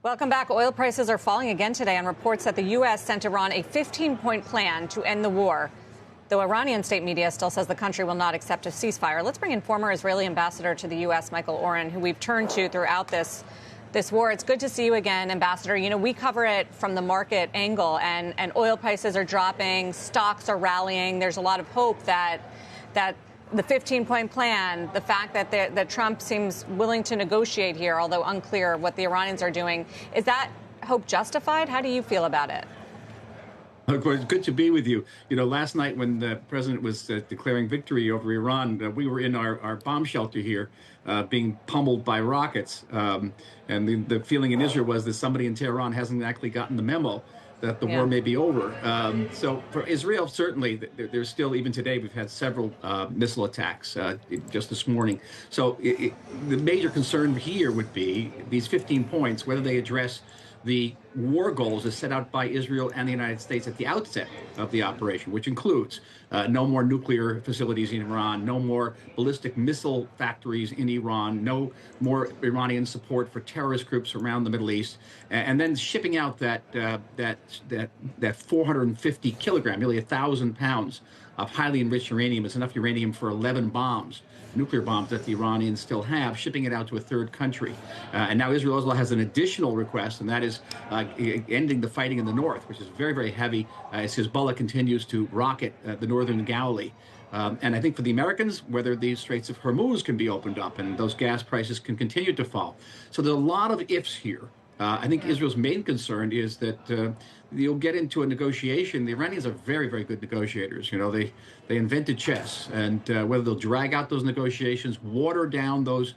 Welcome back. Oil prices are falling again today on reports that the U.S. sent Iran a 15-point plan to end the war, though Iranian state media still says the country will not accept a ceasefire. Let's bring in former Israeli ambassador to the U.S., Michael Oren, who we've turned to throughout this war. It's good to see you again, Ambassador. You know, we cover it from the market angle, and oil prices are dropping, stocks are rallying. There's a lot of hope that the 15-point plan, the fact that Trump seems willing to negotiate here, although unclear what the Iranians are doing, is that hope justified? How do you feel about it? It's good to be with you. You know, last night when the president was declaring victory over Iran, we were in our bomb shelter here being pummeled by rockets. And the feeling in Israel was that somebody in Tehran hasn't actually gotten the memo that the war may be over. So for Israel, certainly, there's still, even today, we've had several missile attacks just this morning. So the major concern here would be these 15 points, whether they address the war goals as set out by Israel and the United States at the outset of the operation, which includes no more nuclear facilities in Iran, no more ballistic missile factories in Iran, no more Iranian support for terrorist groups around the Middle East, and then shipping out that 450 kilogram, nearly 1,000 pounds of highly enriched uranium. It's enough uranium for 11 bombs, nuclear bombs that the Iranians still have, shipping it out to a third country. And now Israel also has an additional request, and that is ending the fighting in the north, which is very, very heavy as Hezbollah continues to rocket the northern Galilee. And I think for the Americans, whether the Straits of Hormuz can be opened up and those gas prices can continue to fall. So there's a lot of ifs here. I think Israel's main concern is that you'll get into a negotiation. The Iranians are very, very good negotiators. You know, they invented chess, and whether they'll drag out those negotiations, water down those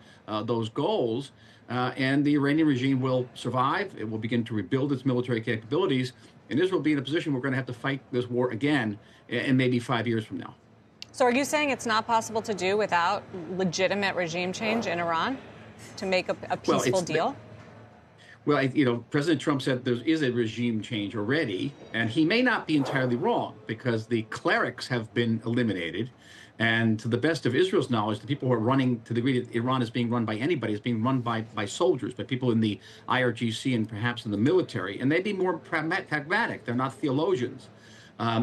goals, and the Iranian regime will survive. It will begin to rebuild its military capabilities, and Israel will be in a position we're going to have to fight this war again in maybe 5 years from now. So are you saying it's not possible to do without legitimate regime change in Iran to make a peaceful deal? Well, you know, President Trump said there is a regime change already, and he may not be entirely wrong because the clerics have been eliminated. And to the best of Israel's knowledge, the people who are running, to the degree that Iran is being run by anybody, is being run by soldiers, by people in the IRGC and perhaps in the military. And they'd be more pragmatic. They're not theologians.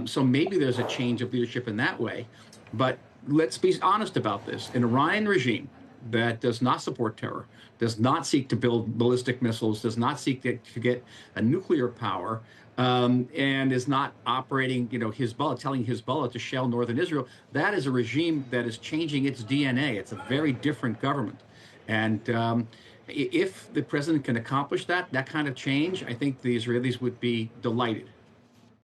So maybe there's a change of leadership in that way. But let's be honest about this. An Iranian regime that does not support terror, does not seek to build ballistic missiles, does not seek to get a nuclear power, and is not operating, you know, Hezbollah, telling Hezbollah to shell northern Israel. That is a regime that is changing its DNA. It's a very different government. And if the president can accomplish that kind of change, I think the Israelis would be delighted.